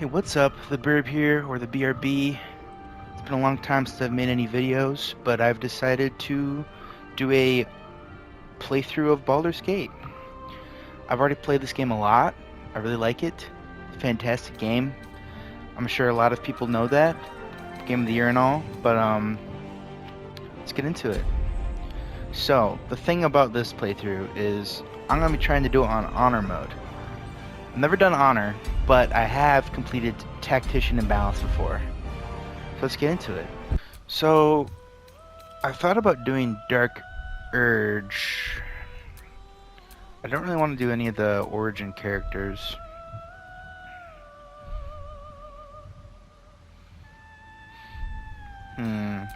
Hey, what's up? TheBRB here, or the BRB. It's been a long time since I've made any videos, but I've decided to do a playthrough of Baldur's Gate. I've already played this game a lot. I really like it. It's a fantastic game. I'm sure a lot of people know that. Game of the year and all, but let's get into it. So, the thing about this playthrough is I'm going to be trying to do it on Honor Mode. I've never done Honor, but I have completed Tactician and Balance before. So let's get into it. So, I thought about doing Dark Urge. I don't really want to do any of the origin characters.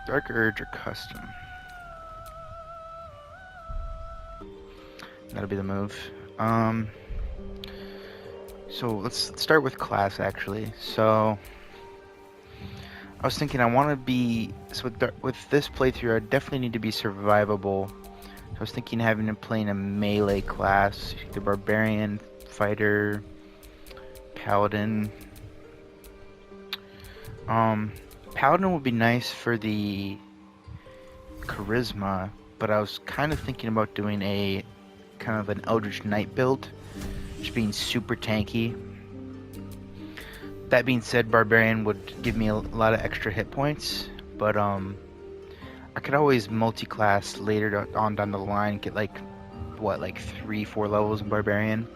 Dark Urge or Custom. That'll be the move. So let's start with class actually. So I was thinking I want to be, so with this playthrough I definitely need to be survivable. So I was thinking having him playing a melee class, the Barbarian, Fighter, Paladin. Paladin would be nice for the Charisma, but I was kind of thinking about doing a kind of an Eldritch Knight build, just being super tanky. That being said, Barbarian would give me a lot of extra hit points, but I could always multi-class later on down the line, get like 3-4 levels in Barbarian.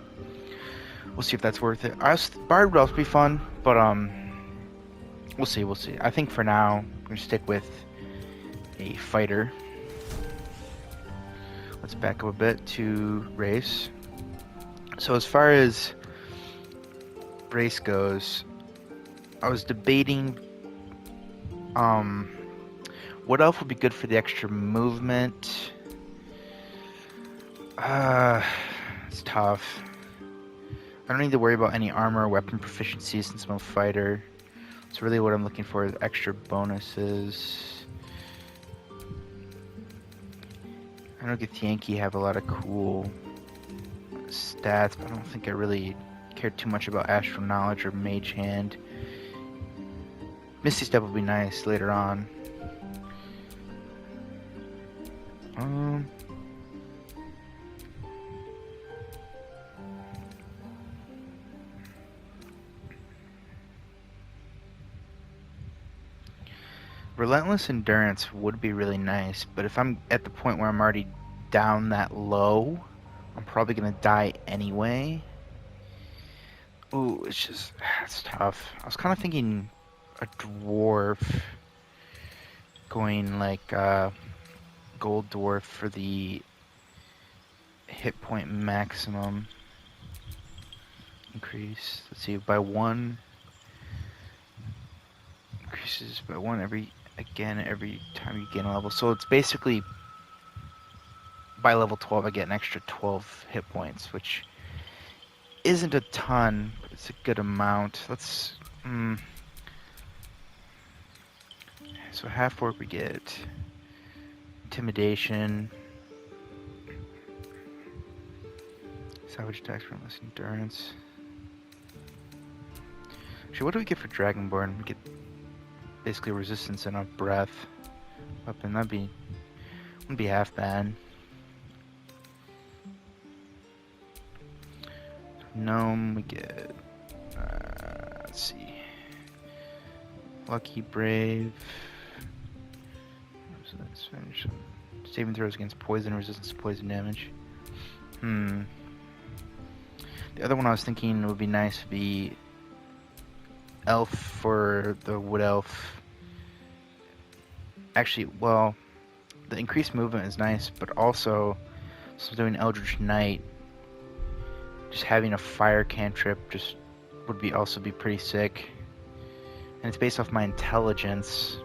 We'll see if that's worth it. Bard would also be fun, but we'll see. I think for now I'm gonna stick with a fighter. Let's back up a bit to race. So as far as race goes, I was debating what else would be good for the extra movement. It's tough. I don't need to worry about any armor or weapon proficiency since I'm a fighter. So really what I'm looking for is extra bonuses. I know Githyanki have a lot of cool stats, but I don't think I really care too much about Astral Knowledge or Mage Hand. Misty Step would be nice later on. Relentless Endurance would be really nice, but if I'm at the point where I'm already down that low, I'm probably gonna die anyway. Ooh, it's tough. I was kind of thinking a dwarf, going like gold dwarf for the hit point maximum increase. Let's see, by 1 increases by 1 every time you gain a level. So it's basically by level 12 I get an extra 12 hit points, which isn't a ton, but it's a good amount. Let's so half orc we get intimidation, salvage attacks, relentless endurance. Actually, what do we get for Dragonborn? We get basically resistance and a breath weapon. Wouldn't be half bad. Gnome we get let's see, Lucky, Brave, saving throws against poison, resistance to poison damage. The other one I was thinking would be nice would be Elf for the Wood Elf. Actually, well, the increased movement is nice, but also, so doing Eldritch Knight, just having a fire cantrip just would also be pretty sick. And it's based off my intelligence.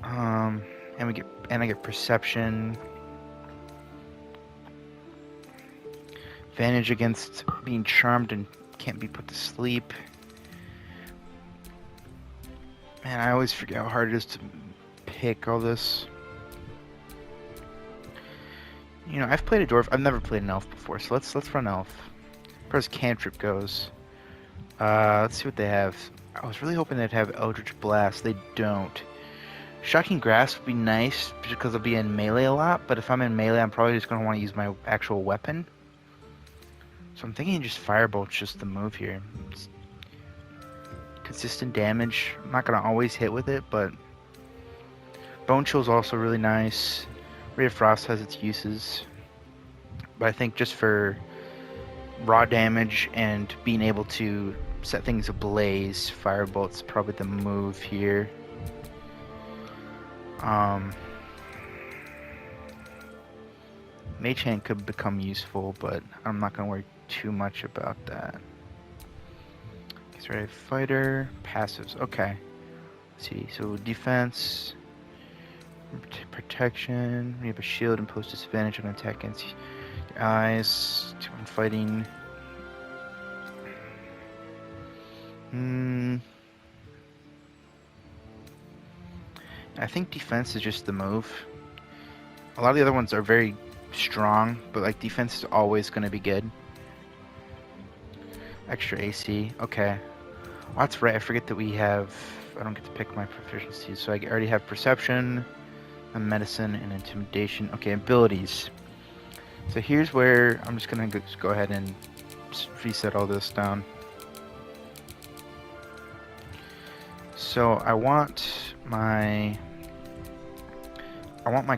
And I get perception. Advantage against being charmed and can't be put to sleep. Man, I always forget how hard it is to pick all this. You know, I've played a dwarf. I've never played an elf before, so let's run elf. far as cantrip goes, let's see what they have. I was really hoping they'd have Eldritch Blast. They don't. Shocking Grasp would be nice because I'll be in melee a lot, but if I'm in melee, I'm probably just going to want to use my actual weapon. So I'm thinking just Firebolt's just the move here. It's consistent damage. I'm not going to always hit with it, but Bone Chill's also really nice. Ray of Frost has its uses, but I think just for raw damage and being able to set things ablaze, Firebolt's probably the move here. Mage Hand could become useful, but I'm not going to worry too much about that. He's ready. Fighter, passives. Okay. Let's see. So defense, protection. We have a shield, impose disadvantage on attack against your eyes. When fighting. I think defense is just the move. A lot of the other ones are very strong, but like defense is always going to be good. Extra AC. Okay. Oh, that's right. I forget that we have. I don't get to pick my proficiencies, so I already have perception, and medicine, and intimidation. Okay, abilities. So here's where I'm just gonna go ahead and reset all this down. So I want my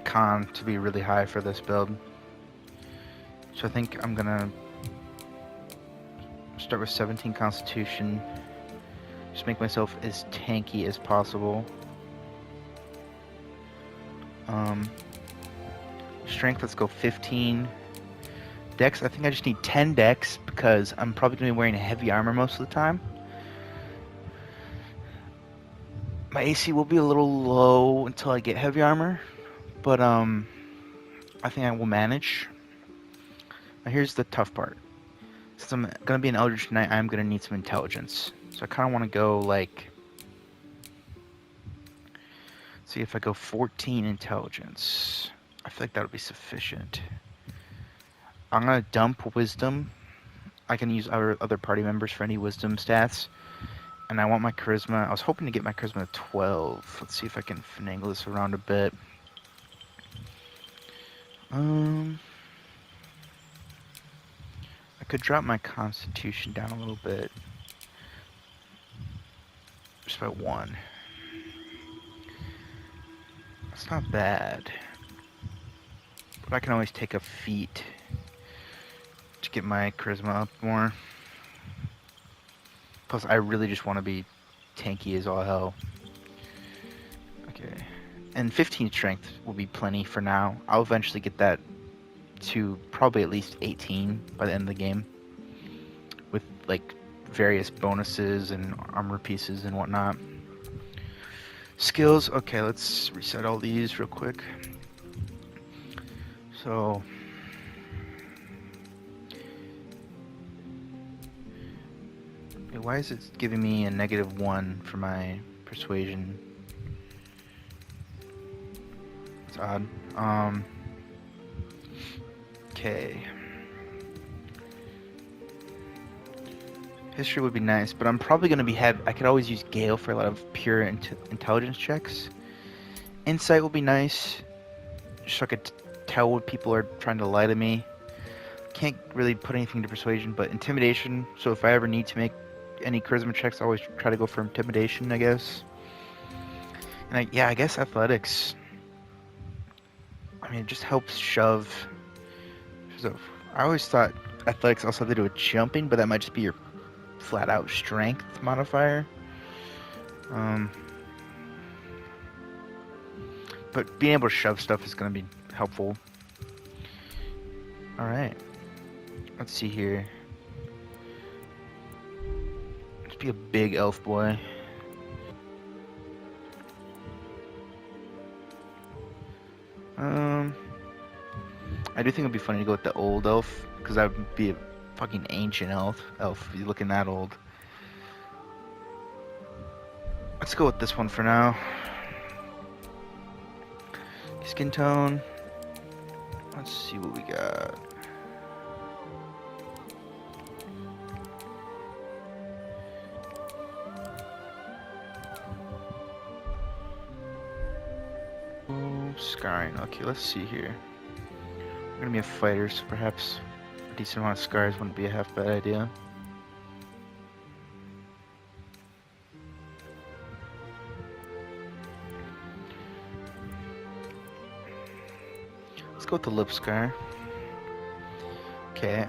con to be really high for this build. So I think I'm gonna start with 17 Constitution. Just make myself as tanky as possible. Strength, let's go 15. Dex, I think I just need 10 Dex because I'm probably gonna be wearing heavy armor most of the time. My AC will be a little low until I get heavy armor, but I think I will manage. Now here's the tough part. Since I'm gonna be an Eldritch Knight, I'm gonna need some intelligence. So I kind of want to go like, see if I go 14 intelligence. I feel like that would be sufficient. I'm gonna dump wisdom. I can use other party members for any wisdom stats. And I want my charisma. I was hoping to get my charisma to 12. Let's see if I can finagle this around a bit. I could drop my constitution down a little bit. Just by 1. That's not bad. But I can always take a feat to get my charisma up more. Plus, I really just want to be tanky as all hell. Okay. And 15 strength will be plenty for now. I'll eventually get that to probably at least 18 by the end of the game. With, like, various bonuses and armor pieces and whatnot. Skills. Okay, let's reset all these real quick. So... why is it giving me a -1 for my persuasion? It's odd. Okay. History would be nice, but I'm probably going to be I could always use Gale for a lot of pure intelligence checks. Insight will be nice, just so I could tell what people are trying to lie to me. Can't really put anything to persuasion, but intimidation. So if I ever need to make any charisma checks, I always try to go for intimidation, I guess. And I guess athletics. I mean, it just helps shove. So I always thought athletics also had to do with jumping, but that might just be your flat out strength modifier. But being able to shove stuff is going to be helpful. Alright. Let's see here. Let's be a big elf boy. I do think it'd be funny to go with the old elf, because that would be a fucking ancient elf. You're looking that old. Let's go with this one for now. Skin tone. Let's see what we got. scarring. Okay, let's see here. We're gonna be a fighter, so perhaps a decent amount of scars wouldn't be a half bad idea. Let's go with the lip scar. Okay,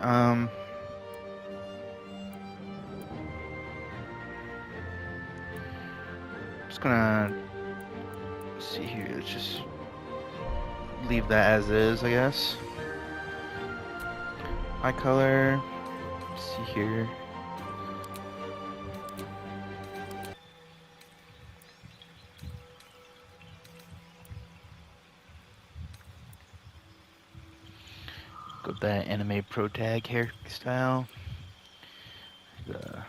just gonna see here. Let's just leave that as is, I guess. Eye color. Let's see here. Go with that anime pro tag hairstyle. The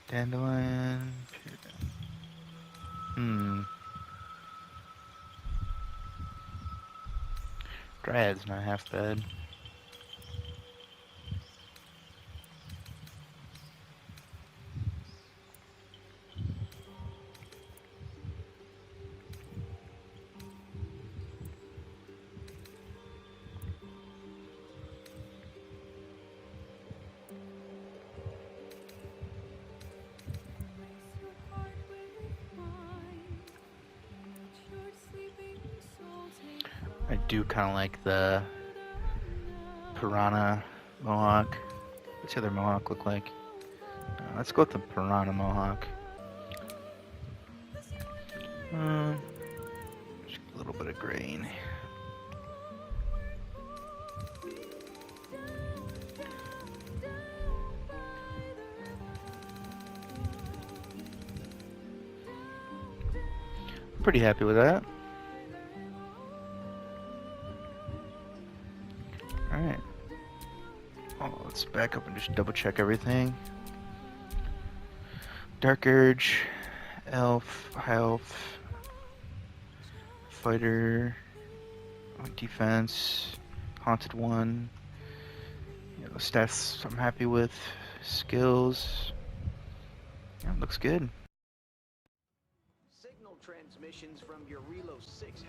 dandelion. Dryad's not half bad. I do kind of like the piranha mohawk. What's the other mohawk look like? Let's go with the piranha mohawk. Just a little bit of grain. Pretty happy with that. Alright. Oh, let's back up and just double check everything. Dark Urge, Elf, High Elf, Fighter, Defense, Haunted One. You know, stats I'm happy with. Skills. Yeah, looks good. Signal transmissions from your Relo 6